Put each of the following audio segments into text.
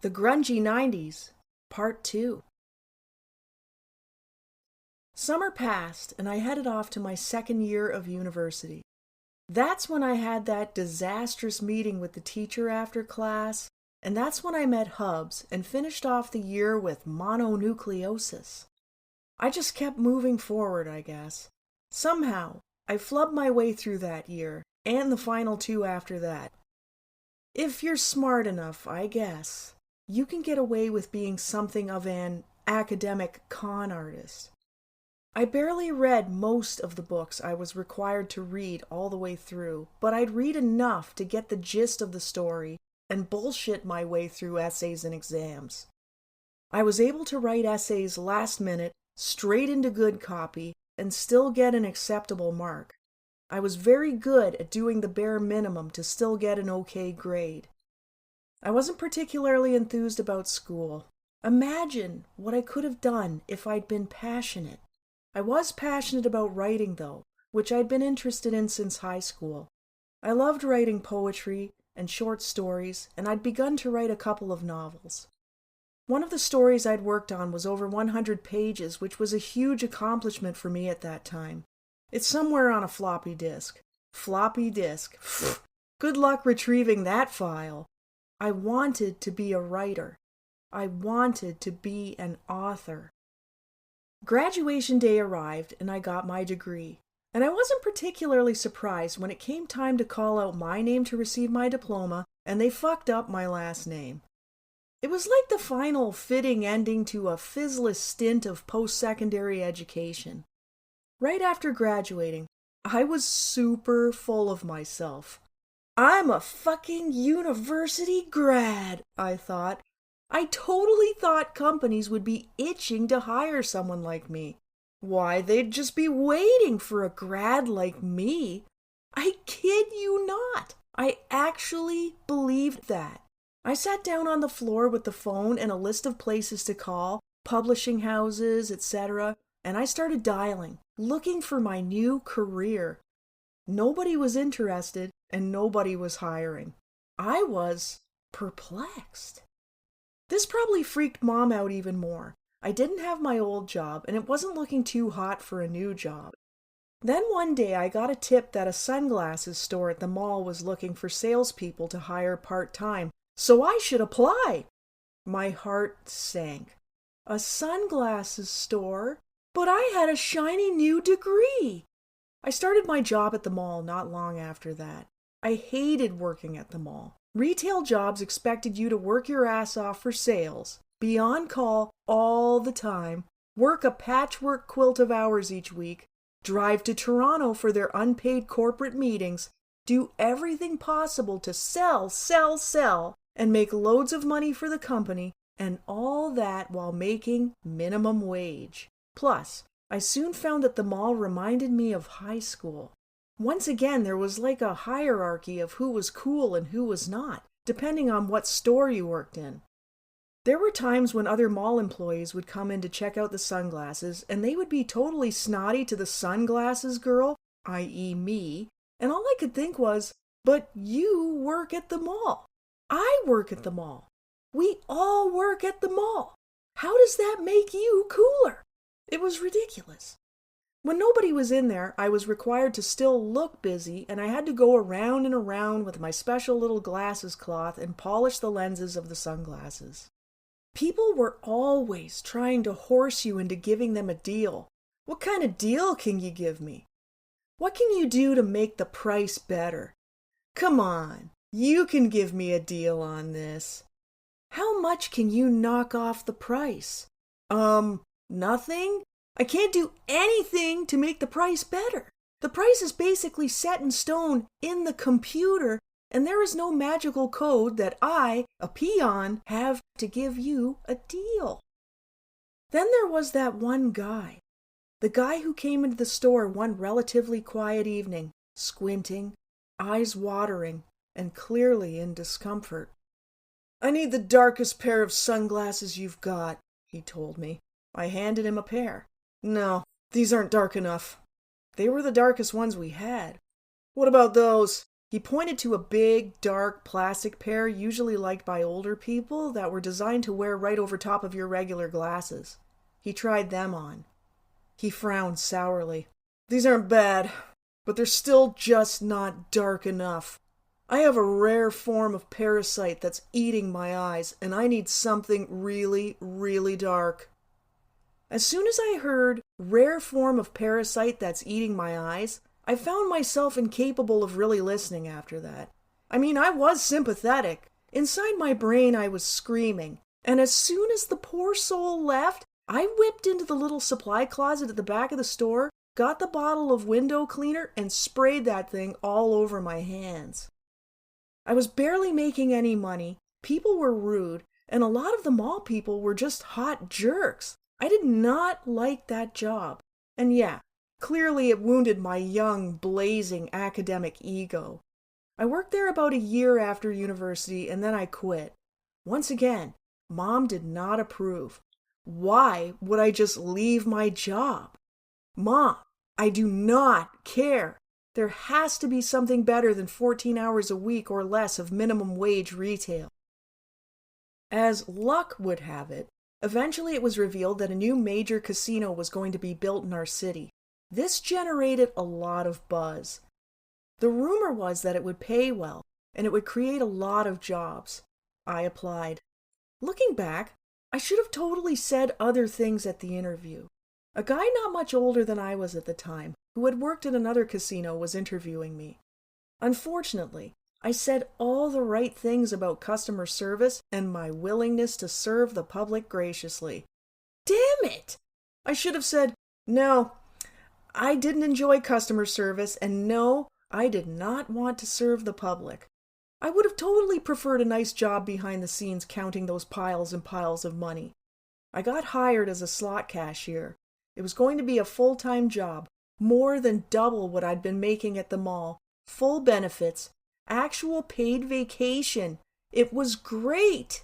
The Grungy 90's, Part 2. Summer passed, and I headed off to my second year of university. That's when I had that disastrous meeting with the teacher after class, and that's when I met Hubs and finished off the year with mononucleosis. I just kept moving forward, I guess. Somehow, I flubbed my way through that year, and the final two after that. If you're smart enough, I guess, you can get away with being something of an academic con artist. I barely read most of the books I was required to read all the way through, but I'd read enough to get the gist of the story and bullshit my way through essays and exams. I was able to write essays last minute, straight into good copy, and still get an acceptable mark. I was very good at doing the bare minimum to still get an okay grade. I wasn't particularly enthused about school. Imagine what I could have done if I'd been passionate. I was passionate about writing, though, which I'd been interested in since high school. I loved writing poetry and short stories, and I'd begun to write a couple of novels. One of the stories I'd worked on was over 100 pages, which was a huge accomplishment for me at that time. It's somewhere on a floppy disk. Floppy disk. Good luck retrieving that file. I wanted to be a writer. I wanted to be an author. Graduation day arrived and I got my degree. And I wasn't particularly surprised when it came time to call out my name to receive my diploma and they fucked up my last name. It was like the final fitting ending to a fizzless stint of post-secondary education. Right after graduating, I was super full of myself. I'm a fucking university grad, I thought. I totally thought companies would be itching to hire someone like me. Why, they'd just be waiting for a grad like me. I kid you not. I actually believed that. I sat down on the floor with the phone and a list of places to call, publishing houses, etc., and I started dialing, looking for my new career. Nobody was interested and nobody was hiring. I was perplexed. This probably freaked Mom out even more. I didn't have my old job and it wasn't looking too hot for a new job. Then one day I got a tip that a sunglasses store at the mall was looking for salespeople to hire part-time, so I should apply. My heart sank. A sunglasses store? But I had a shiny new degree. I started my job at the mall not long after that. I hated working at the mall. Retail jobs expected you to work your ass off for sales, be on call all the time, work a patchwork quilt of hours each week, drive to Toronto for their unpaid corporate meetings, do everything possible to sell, and make loads of money for the company, and all that while making minimum wage. Plus, I soon found that the mall reminded me of high school. Once again, there was like a hierarchy of who was cool and who was not, depending on what store you worked in. There were times when other mall employees would come in to check out the sunglasses, and they would be totally snotty to the sunglasses girl, i.e. me, and all I could think was, but you work at the mall. I work at the mall. We all work at the mall. How does that make you cooler? It was ridiculous. When nobody was in there, I was required to still look busy, and I had to go around and around with my special little glasses cloth and polish the lenses of the sunglasses. People were always trying to horse you into giving them a deal. What kind of deal can you give me? What can you do to make the price better? Come on, you can give me a deal on this. How much can you knock off the price? Nothing? I can't do anything to make the price better. The price is basically set in stone in the computer, and there is no magical code that I, a peon, have to give you a deal. Then there was that one guy. The guy who came into the store one relatively quiet evening, squinting, eyes watering, and clearly in discomfort. I need the darkest pair of sunglasses you've got, he told me. I handed him a pair. No, these aren't dark enough. They were the darkest ones we had. What about those? He pointed to a big, dark plastic pair usually liked by older people that were designed to wear right over top of your regular glasses. He tried them on. He frowned sourly. "These aren't bad, but they're still just not dark enough. I have a rare form of parasite that's eating my eyes, and I need something really, really dark." As soon as I heard "rare form of parasite that's eating my eyes," I found myself incapable of really listening after that. I mean, I was sympathetic. Inside my brain, I was screaming. And as soon as the poor soul left, I whipped into the little supply closet at the back of the store, got the bottle of window cleaner, and sprayed that thing all over my hands. I was barely making any money, people were rude, and a lot of the mall people were just hot jerks. I did not like that job. And yeah, clearly it wounded my young, blazing academic ego. I worked there about a year after university, and then I quit. Once again, Mom did not approve. Why would I just leave my job? "Mom, I do not care. There has to be something better than 14 hours a week or less of minimum wage retail." As luck would have it, eventually it was revealed that a new major casino was going to be built in our city. This generated a lot of buzz. The rumor was that it would pay well, and it would create a lot of jobs. I applied. Looking back, I should have totally said other things at the interview. A guy not much older than I was at the time, who had worked at another casino, was interviewing me. Unfortunately, I said all the right things about customer service and my willingness to serve the public graciously. Damn it! I should have said, "No, I didn't enjoy customer service, and no, I did not want to serve the public." I would have totally preferred a nice job behind the scenes counting those piles and piles of money. I got hired as a slot cashier. It was going to be a full-time job, more than double what I'd been making at the mall, full benefits, actual paid vacation. It was great.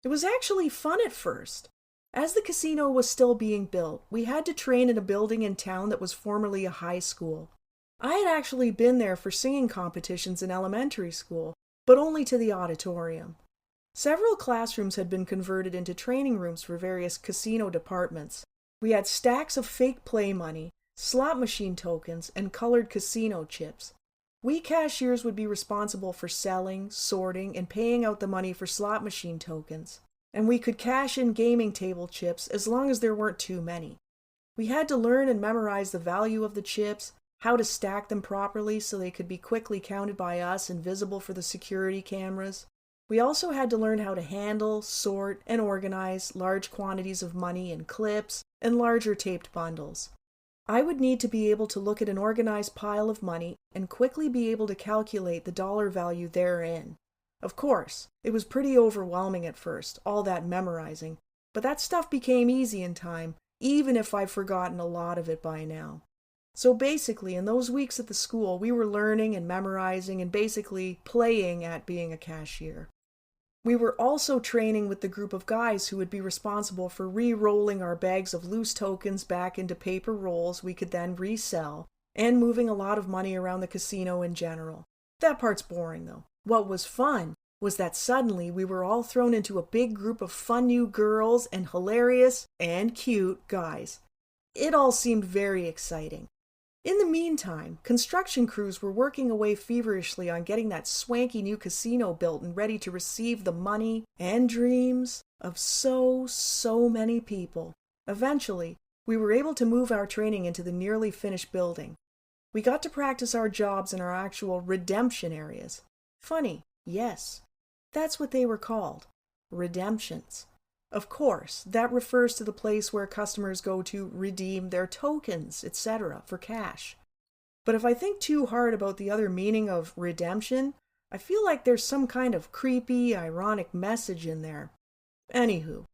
It was actually fun at first. As the casino was still being built, we had to train in a building in town that was formerly a high school. I had actually been there for singing competitions in elementary school, but only to the auditorium. Several classrooms had been converted into training rooms for various casino departments. We had stacks of fake play money, slot machine tokens, and colored casino chips. We cashiers would be responsible for selling, sorting, and paying out the money for slot machine tokens. And we could cash in gaming table chips as long as there weren't too many. We had to learn and memorize the value of the chips, how to stack them properly so they could be quickly counted by us and visible for the security cameras. We also had to learn how to handle, sort, and organize large quantities of money in clips and larger taped bundles. I would need to be able to look at an organized pile of money and quickly be able to calculate the dollar value therein. Of course, it was pretty overwhelming at first, all that memorizing, but that stuff became easy in time, even if I've forgotten a lot of it by now. So basically, in those weeks at the school, we were learning and memorizing and basically playing at being a cashier. We were also training with the group of guys who would be responsible for re-rolling our bags of loose tokens back into paper rolls we could then resell, and moving a lot of money around the casino in general. That part's boring, though. What was fun was that suddenly we were all thrown into a big group of fun new girls and hilarious and cute guys. It all seemed very exciting. In the meantime, construction crews were working away feverishly on getting that swanky new casino built and ready to receive the money and dreams of so many people. Eventually, we were able to move our training into the nearly finished building. We got to practice our jobs in our actual redemption areas. Funny, yes, that's what they were called, redemptions. Of course, that refers to the place where customers go to redeem their tokens, etc., for cash. But if I think too hard about the other meaning of redemption, I feel like there's some kind of creepy, ironic message in there. Anywho,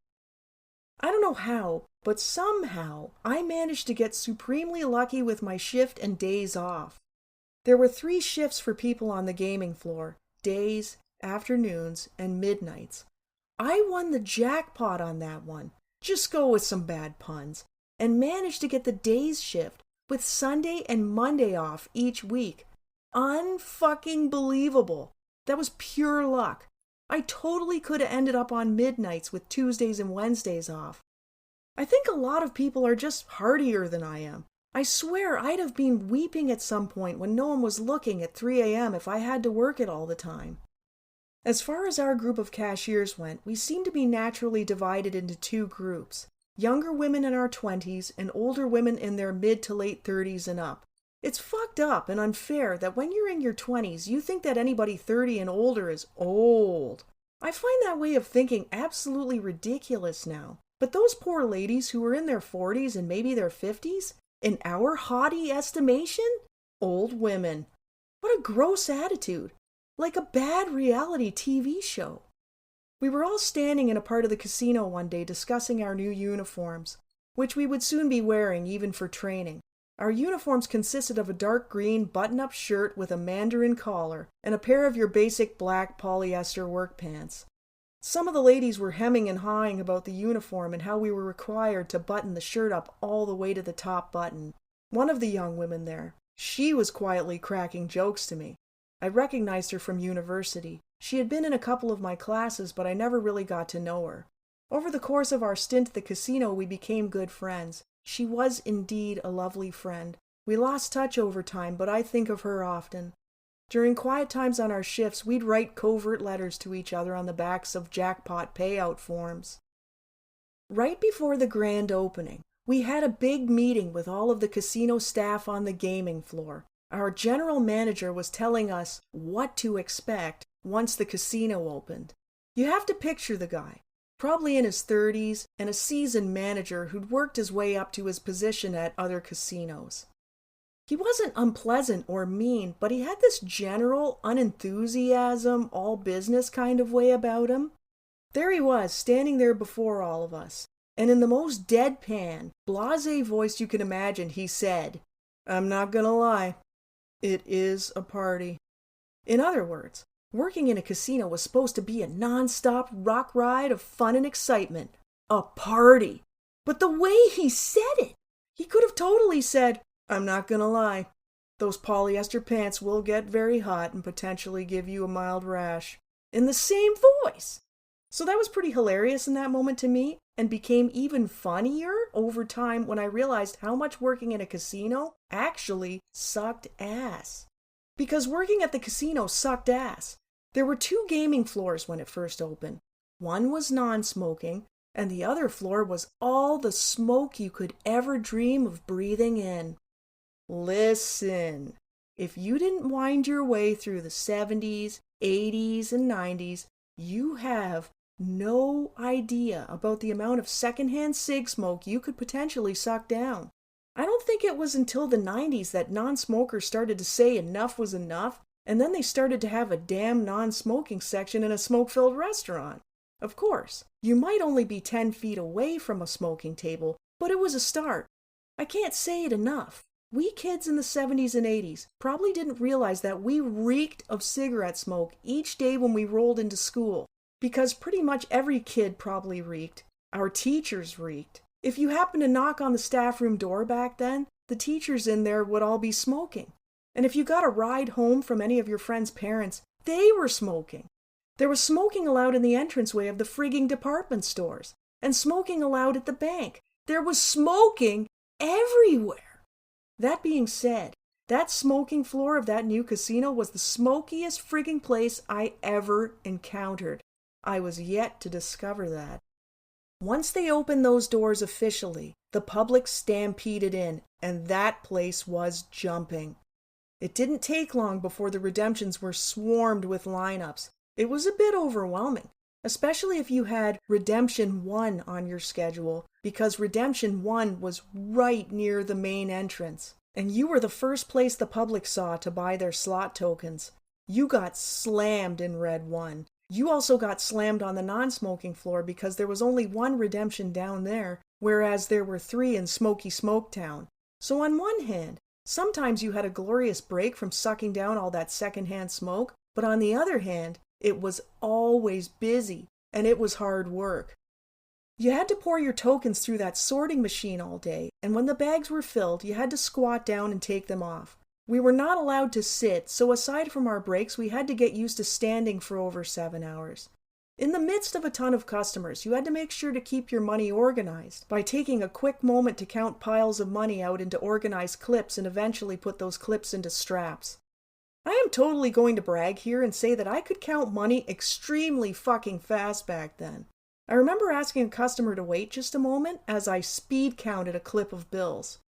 I don't know how, but somehow I managed to get supremely lucky with my shift and days off. There were 3 shifts for people on the gaming floor, days, afternoons, and midnights. I won the jackpot on that one, just go with some bad puns, and managed to get the days shift with Sunday and Monday off each week. Unfucking believable. That was pure luck. I totally could have ended up on midnights with Tuesdays and Wednesdays off. I think a lot of people are just hardier than I am. I swear I'd have been weeping at some point when no one was looking at 3 a.m. if I had to work it all the time. As far as our group of cashiers went, we seemed to be naturally divided into two groups. Younger women in our 20s and older women in their mid to late 30s and up. It's fucked up and unfair that when you're in your 20s, you think that anybody 30 and older is old. I find that way of thinking absolutely ridiculous now. But those poor ladies who were in their 40s and maybe their 50s, in our haughty estimation, old women. What a gross attitude. Like a bad reality TV show. We were all standing in a part of the casino one day discussing our new uniforms, which we would soon be wearing even for training. Our uniforms consisted of a dark green button-up shirt with a mandarin collar and a pair of your basic black polyester work pants. Some of the ladies were hemming and hawing about the uniform and how we were required to button the shirt up all the way to the top button. One of the young women there, she was quietly cracking jokes to me. I recognized her from university. She had been in a couple of my classes, but I never really got to know her. Over the course of our stint at the casino, we became good friends. She was indeed a lovely friend. We lost touch over time, but I think of her often. During quiet times on our shifts, we'd write covert letters to each other on the backs of jackpot payout forms. Right before the grand opening, we had a big meeting with all of the casino staff on the gaming floor. Our general manager was telling us what to expect once the casino opened. You have to picture the guy, probably in his 30s, and a seasoned manager who'd worked his way up to his position at other casinos. He wasn't unpleasant or mean, but he had this general, unenthusiasm, all-business kind of way about him. There he was, standing there before all of us, and in the most deadpan, blasé voice you can imagine, he said, "I'm not gonna lie, it is a party." In other words, working in a casino was supposed to be a non-stop rock ride of fun and excitement. A party. But the way he said it, he could have totally said, "I'm not gonna lie, those polyester pants will get very hot and potentially give you a mild rash," in the same voice. So that was pretty hilarious in that moment to me, and became even funnier over time when I realized how much working in a casino actually sucked ass. Because working at the casino sucked ass. There were 2 gaming floors when it first opened. One was non-smoking, and the other floor was all the smoke you could ever dream of breathing in. Listen, if you didn't wind your way through the 70s, 80s, and 90s, you have no idea about the amount of secondhand cig smoke you could potentially suck down. I don't think it was until the 90s that non-smokers started to say enough was enough, and then they started to have a damn non-smoking section in a smoke-filled restaurant. Of course, you might only be 10 feet away from a smoking table, but it was a start. I can't say it enough. We kids in the 70s and 80s probably didn't realize that we reeked of cigarette smoke each day when we rolled into school, because pretty much every kid probably reeked. Our teachers reeked. If you happened to knock on the staff room door back then, the teachers in there would all be smoking. And if you got a ride home from any of your friends' parents, they were smoking. There was smoking allowed in the entranceway of the frigging department stores, and smoking allowed at the bank. There was smoking everywhere. That being said, that smoking floor of that new casino was the smokiest frigging place I ever encountered. I was yet to discover that. Once they opened those doors officially, the public stampeded in, and that place was jumping. It didn't take long before the redemptions were swarmed with lineups. It was a bit overwhelming, especially if you had Redemption 1 on your schedule, because Redemption 1 was right near the main entrance, and you were the first place the public saw to buy their slot tokens. You got slammed in Red 1. You also got slammed on the non-smoking floor because there was only 1 redemption down there, whereas there were 3 in Smoky Smoketown. So on one hand, sometimes you had a glorious break from sucking down all that secondhand smoke, but on the other hand, it was always busy, and it was hard work. You had to pour your tokens through that sorting machine all day, and when the bags were filled, you had to squat down and take them off, We were not allowed to sit, so aside from our breaks, we had to get used to standing for over 7 hours. In the midst of a ton of customers, you had to make sure to keep your money organized by taking a quick moment to count piles of money out into organized clips and eventually put those clips into straps. I am totally going to brag here and say that I could count money extremely fucking fast back then. I remember asking a customer to wait just a moment as I speed counted a clip of bills.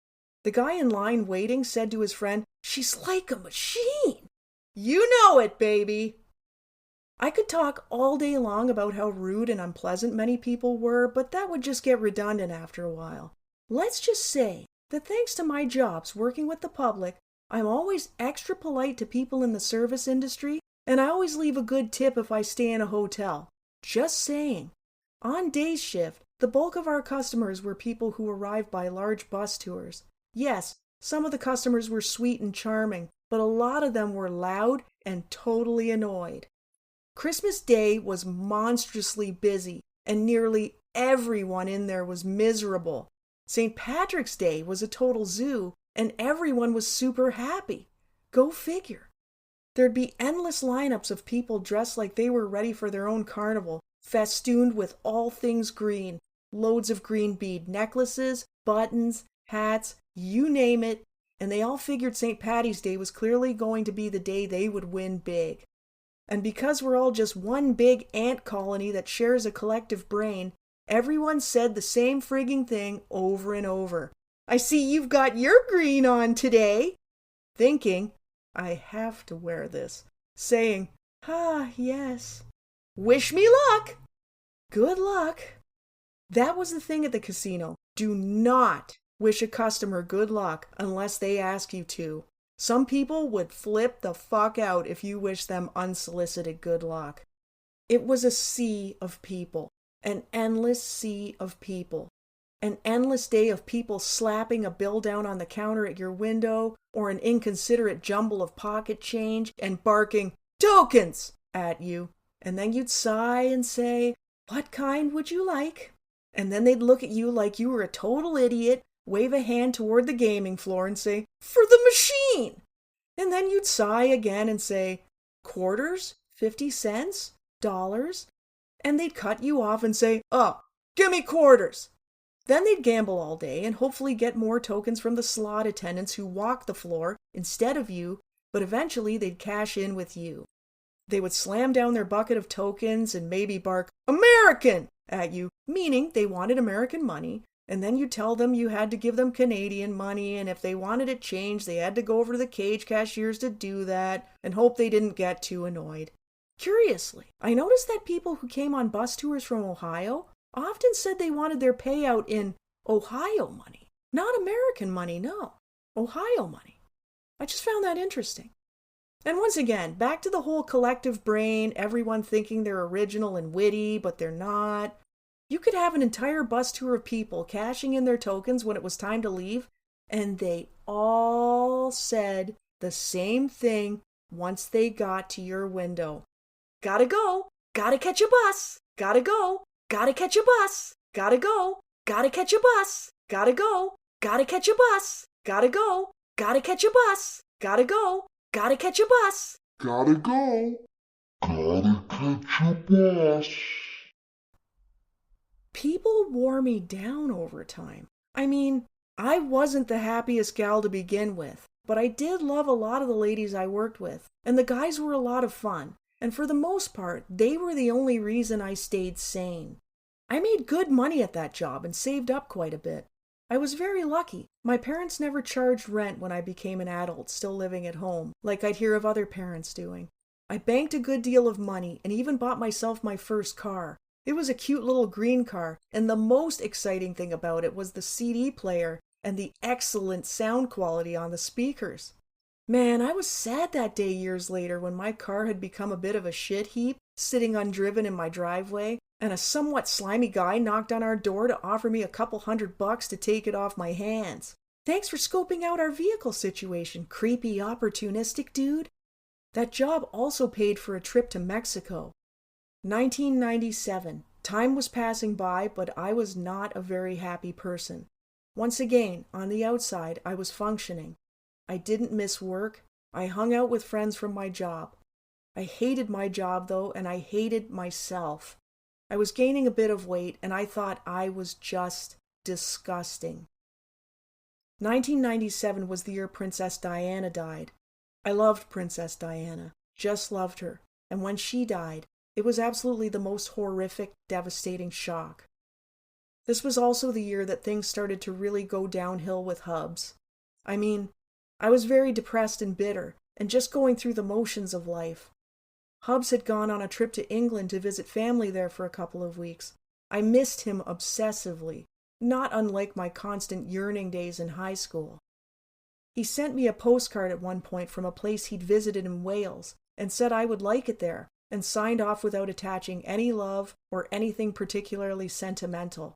The guy in line waiting said to his friend, "She's like a machine." You know it, baby! I could talk all day long about how rude and unpleasant many people were, but that would just get redundant after a while. Let's just say that thanks to my jobs working with the public, I'm always extra polite to people in the service industry, and I always leave a good tip if I stay in a hotel. Just saying. On day shift, the bulk of our customers were people who arrived by large bus tours. Yes, some of the customers were sweet and charming, but a lot of them were loud and totally annoyed. Christmas Day was monstrously busy, and nearly everyone in there was miserable. St. Patrick's Day was a total zoo, and everyone was super happy. Go figure. There'd be endless lineups of people dressed like they were ready for their own carnival, festooned with all things green, loads of green bead necklaces, buttons, hats, you name it, and they all figured St. Patty's Day was clearly going to be the day they would win big. And because we're all just one big ant colony that shares a collective brain, everyone said the same frigging thing over and over. "I see you've got your green on today." Thinking, "I have to wear this." Saying, "Ah, yes." "Wish me luck." Good luck. That was the thing at the casino. Do not wish a customer good luck unless they ask you to. Some people would flip the fuck out if you wish them unsolicited good luck. It was a sea of people, an endless sea of people. An endless day of people slapping a bill down on the counter at your window or an inconsiderate jumble of pocket change and barking, "Tokens!" at you. And then you'd sigh and say, "What kind would you like?" And then they'd look at you like you were a total idiot, wave a hand toward the gaming floor and say, "For the machine!" And then you'd sigh again and say, "Quarters? 50 cents? Dollars?" And they'd cut you off and say, "Oh, give me quarters." Then they'd gamble all day and hopefully get more tokens from the slot attendants who walked the floor instead of you, but eventually they'd cash in with you. They would slam down their bucket of tokens and maybe bark, "American!" at you, meaning they wanted American money, and then you tell them you had to give them Canadian money, and if they wanted it changed, they had to go over to the cage cashiers to do that, and hope they didn't get too annoyed. Curiously, I noticed that people who came on bus tours from Ohio often said they wanted their payout in Ohio money. Not American money, no. Ohio money. I just found that interesting. And once again, back to the whole collective brain, everyone thinking they're original and witty, but they're not. You could have an entire bus tour of people cashing in their tokens when it was time to leave, and they all said the same thing once they got to your window. "Gotta go, gotta catch a bus, gotta go, gotta catch a bus, gotta go, gotta catch a bus, gotta go, gotta catch a bus, gotta go, gotta catch a bus, gotta go, gotta catch a bus, gotta go, gotta catch a bus." People wore me down over time. I mean, I wasn't the happiest gal to begin with, but I did love a lot of the ladies I worked with, and the guys were a lot of fun, and for the most part, they were the only reason I stayed sane. I made good money at that job and saved up quite a bit. I was very lucky. My parents never charged rent when I became an adult, still living at home, like I'd hear of other parents doing. I banked a good deal of money and even bought myself my first car. It was a cute little green car, and the most exciting thing about it was the CD player and the excellent sound quality on the speakers. Man, I was sad that day years later when my car had become a bit of a shit heap, sitting undriven in my driveway, and a somewhat slimy guy knocked on our door to offer me a couple $100 to take it off my hands. "Thanks for scoping out our vehicle situation, creepy, opportunistic dude." That job also paid for a trip to Mexico. 1997. Time was passing by, but I was not a very happy person. Once again, on the outside, I was functioning. I didn't miss work. I hung out with friends from my job. I hated my job, though, and I hated myself. I was gaining a bit of weight, and I thought I was just disgusting. 1997 was the year Princess Diana died. I loved Princess Diana, just loved her, and when she died, it was absolutely the most horrific, devastating shock. This was also the year that things started to really go downhill with Hubs. I mean, I was very depressed and bitter, and just going through the motions of life. Hubs had gone on a trip to England to visit family there for a couple of weeks. I missed him obsessively, not unlike my constant yearning days in high school. He sent me a postcard at one point from a place he'd visited in Wales, and said I would like it there, and signed off without attaching any love or anything particularly sentimental.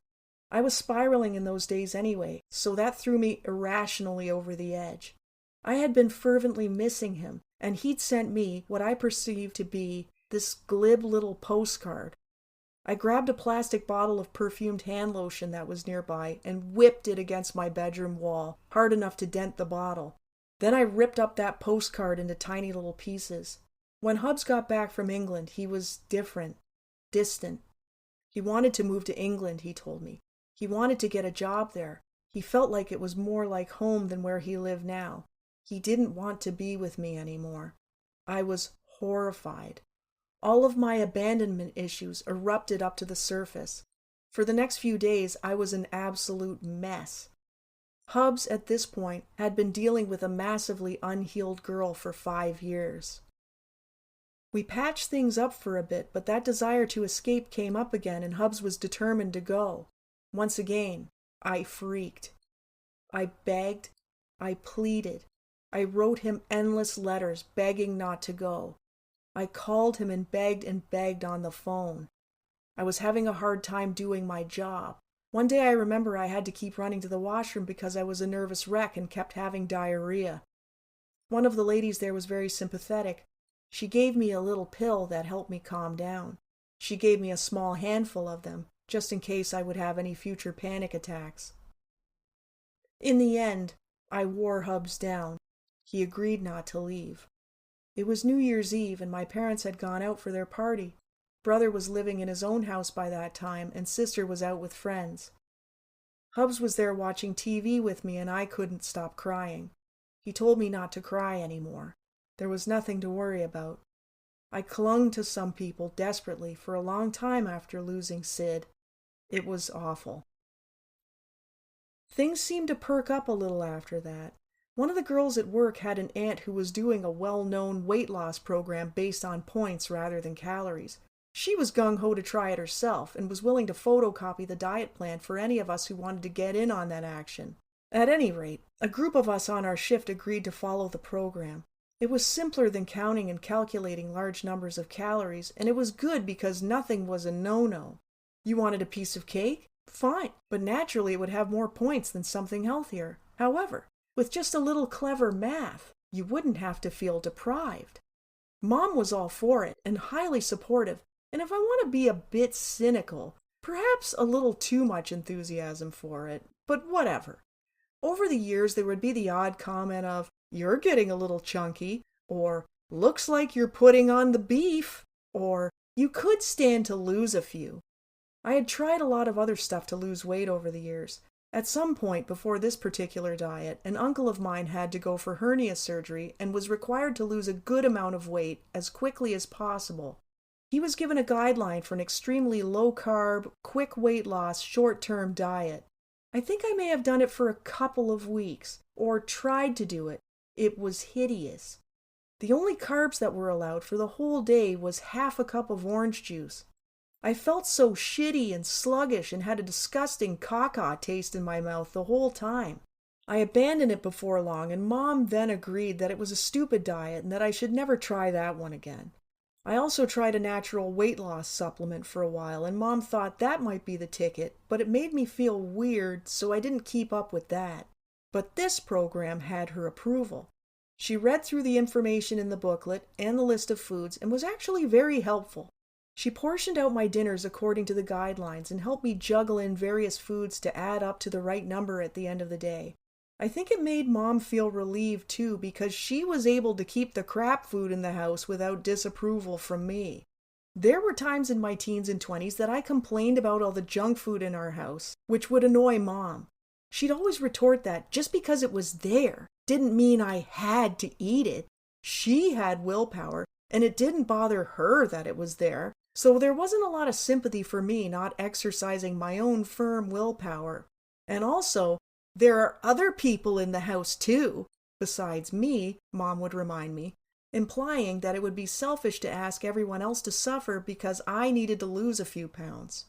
I was spiraling in those days anyway, so that threw me irrationally over the edge. I had been fervently missing him, and he'd sent me what I perceived to be this glib little postcard. I grabbed a plastic bottle of perfumed hand lotion that was nearby and whipped it against my bedroom wall, hard enough to dent the bottle. Then I ripped up that postcard into tiny little pieces. When Hubs got back from England, he was different, distant. He wanted to move to England, he told me. He wanted to get a job there. He felt like it was more like home than where he lived now. He didn't want to be with me anymore. I was horrified. All of my abandonment issues erupted up to the surface. For the next few days, I was an absolute mess. Hubs, at this point, had been dealing with a massively unhealed girl for 5 years. We patched things up for a bit, but that desire to escape came up again, and Hubs was determined to go. Once again, I freaked. I begged. I pleaded. I wrote him endless letters begging not to go. I called him and begged on the phone. I was having a hard time doing my job. One day I remember I had to keep running to the washroom because I was a nervous wreck and kept having diarrhea. One of the ladies there was very sympathetic. She gave me a little pill that helped me calm down. She gave me a small handful of them, just in case I would have any future panic attacks. In the end, I wore Hubs down. He agreed not to leave. It was New Year's Eve, and my parents had gone out for their party. Brother was living in his own house by that time, and sister was out with friends. Hubs was there watching TV with me, and I couldn't stop crying. He told me not to cry anymore. There was nothing to worry about. I clung to some people desperately for a long time after losing Sid. It was awful. Things seemed to perk up a little after that. One of the girls at work had an aunt who was doing a well-known weight loss program based on points rather than calories. She was gung-ho to try it herself and was willing to photocopy the diet plan for any of us who wanted to get in on that action. At any rate, a group of us on our shift agreed to follow the program. It was simpler than counting and calculating large numbers of calories, and it was good because nothing was a no-no. You wanted a piece of cake? Fine, but naturally it would have more points than something healthier. However, with just a little clever math, you wouldn't have to feel deprived. Mom was all for it and highly supportive, and if I want to be a bit cynical, perhaps a little too much enthusiasm for it, but whatever. Over the years, there would be the odd comment of, "You're getting a little chunky," or "Looks like you're putting on the beef," or "You could stand to lose a few." I had tried a lot of other stuff to lose weight over the years. At some point before this particular diet, an uncle of mine had to go for hernia surgery and was required to lose a good amount of weight as quickly as possible. He was given a guideline for an extremely low-carb, quick weight loss, short-term diet. I think I may have done it for a couple of weeks, or tried to do it. It was hideous. The only carbs that were allowed for the whole day was half a cup of orange juice. I felt so shitty and sluggish and had a disgusting caca taste in my mouth the whole time. I abandoned it before long, and Mom then agreed that it was a stupid diet and that I should never try that one again. I also tried a natural weight loss supplement for a while, and Mom thought that might be the ticket, but it made me feel weird, so I didn't keep up with that. But this program had her approval. She read through the information in the booklet and the list of foods and was actually very helpful. She portioned out my dinners according to the guidelines and helped me juggle in various foods to add up to the right number at the end of the day. I think it made Mom feel relieved too because she was able to keep the crap food in the house without disapproval from me. There were times in my teens and 20s that I complained about all the junk food in our house, which would annoy Mom. She'd always retort that just because it was there didn't mean I had to eat it. She had willpower, and it didn't bother her that it was there, so there wasn't a lot of sympathy for me not exercising my own firm willpower. And also, there are other people in the house too, besides me, Mom would remind me, implying that it would be selfish to ask everyone else to suffer because I needed to lose a few pounds.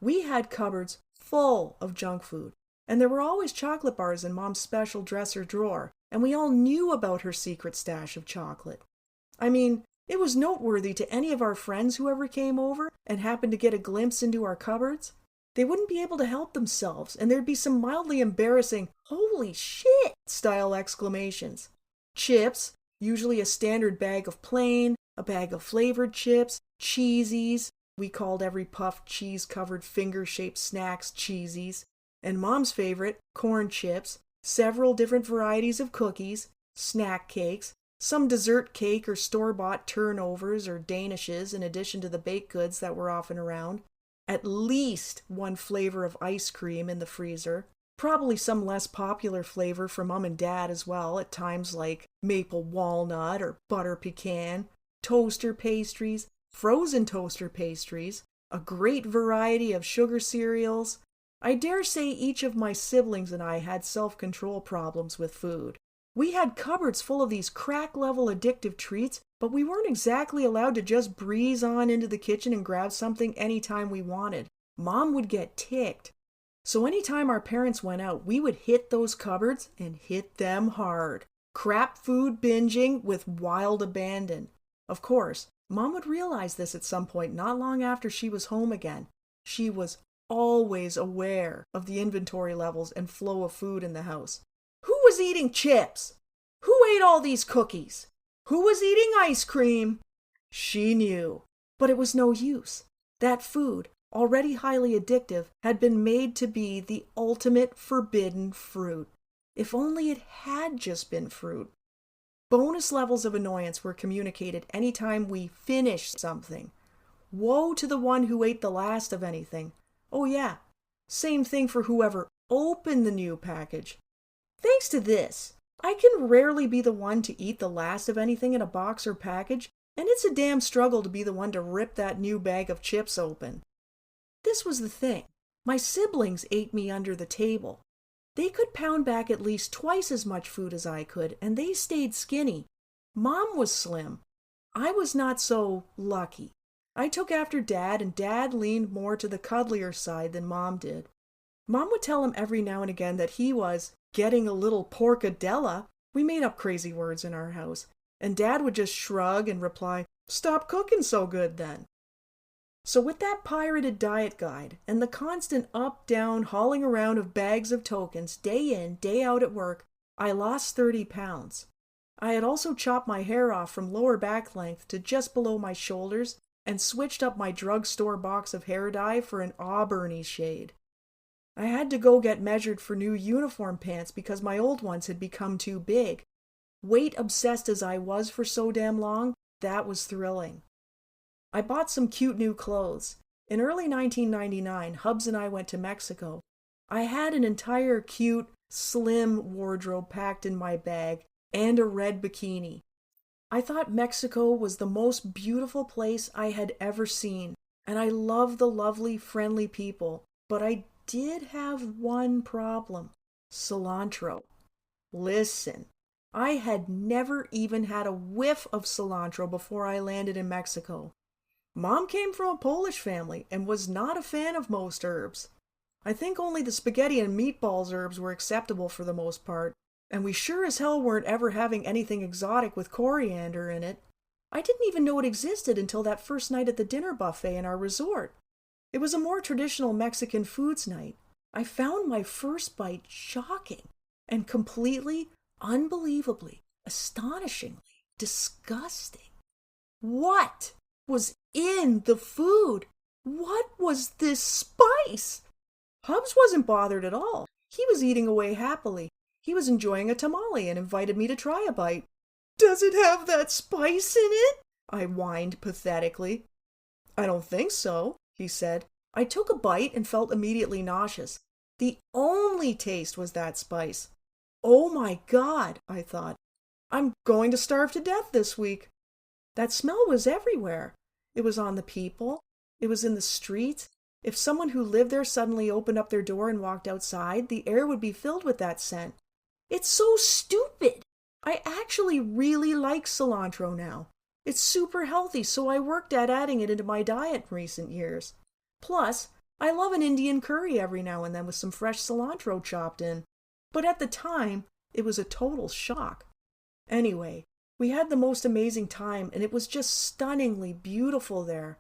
We had cupboards full of junk food, and there were always chocolate bars in Mom's special dresser drawer, and we all knew about her secret stash of chocolate. I mean, it was noteworthy to any of our friends who ever came over and happened to get a glimpse into our cupboards. They wouldn't be able to help themselves, and there'd be some mildly embarrassing, "Holy shit!" style exclamations. Chips, usually a standard bag of plain, a bag of flavored chips, cheesies, we called every puffed cheese-covered finger-shaped snacks cheesies, and Mom's favorite, corn chips, several different varieties of cookies, snack cakes, some dessert cake or store-bought turnovers or danishes in addition to the baked goods that were often around, at least one flavor of ice cream in the freezer, probably some less popular flavor for Mom and Dad as well, at times like maple walnut or butter pecan, toaster pastries, frozen toaster pastries, a great variety of sugar cereals. I dare say each of my siblings and I had self-control problems with food. We had cupboards full of these crack-level addictive treats, but we weren't exactly allowed to just breeze on into the kitchen and grab something anytime we wanted. Mom would get ticked. So anytime our parents went out, we would hit those cupboards and hit them hard. Crap food binging with wild abandon. Of course, Mom would realize this at some point not long after she was home again. She was always aware of the inventory levels and flow of food in the house. Who was eating chips? Who ate all these cookies? Who was eating ice cream? She knew, but it was no use. That food, already highly addictive, had been made to be the ultimate forbidden fruit. If only it had just been fruit. Bonus levels of annoyance were communicated anytime we finished something. Woe to the one who ate the last of anything. Oh yeah, same thing for whoever opened the new package. Thanks to this, I can rarely be the one to eat the last of anything in a box or package, and it's a damn struggle to be the one to rip that new bag of chips open. This was the thing. My siblings ate me under the table. They could pound back at least twice as much food as I could, and they stayed skinny. Mom was slim. I was not so lucky. I took after Dad, and Dad leaned more to the cuddlier side than Mom did. Mom would tell him every now and again that he was getting a little porcadella. We made up crazy words in our house. And Dad would just shrug and reply, "Stop cooking so good then." So with that pirated diet guide and the constant up-down hauling around of bags of tokens day in, day out at work, I lost 30 pounds. I had also chopped my hair off from lower back length to just below my shoulders and switched up my drugstore box of hair dye for an auburny shade. I had to go get measured for new uniform pants because my old ones had become too big. Weight obsessed as I was for so damn long, that was thrilling. I bought some cute new clothes. In early 1999, Hubs and I went to Mexico. I had an entire cute, slim wardrobe packed in my bag and a red bikini. I thought Mexico was the most beautiful place I had ever seen, and I loved the lovely, friendly people, but I did have one problem: cilantro. Listen, I had never even had a whiff of cilantro before I landed in Mexico. Mom came from a Polish family and was not a fan of most herbs. I think only the spaghetti and meatballs herbs were acceptable for the most part, and we sure as hell weren't ever having anything exotic with coriander in it. I didn't even know it existed until that first night at the dinner buffet in our resort. It was a more traditional Mexican foods night. I found my first bite shocking and completely, unbelievably, astonishingly disgusting. What was in the food? What was this spice? Hubs wasn't bothered at all. He was eating away happily. He was enjoying a tamale and invited me to try a bite. "Does it have that spice in it?" I whined pathetically. "I don't think so," he said. I took a bite and felt immediately nauseous. The only taste was that spice. Oh my God, I thought. I'm going to starve to death this week. That smell was everywhere. It was on the people. It was in the streets. If someone who lived there suddenly opened up their door and walked outside, the air would be filled with that scent. It's so stupid. I actually really like cilantro now. It's super healthy, so I worked at adding it into my diet in recent years. Plus, I love an Indian curry every now and then with some fresh cilantro chopped in. But at the time, it was a total shock. Anyway, we had the most amazing time, and it was just stunningly beautiful there.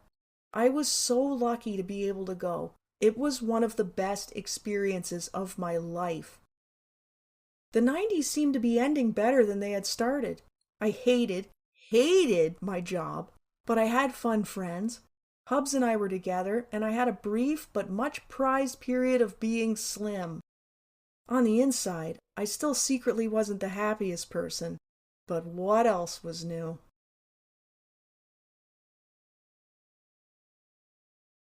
I was so lucky to be able to go. It was one of the best experiences of my life. The 90s seemed to be ending better than they had started. I hated my job, but I had fun friends. Hubs and I were together, and I had a brief but much prized period of being slim. On the inside, I still secretly wasn't the happiest person, but what else was new?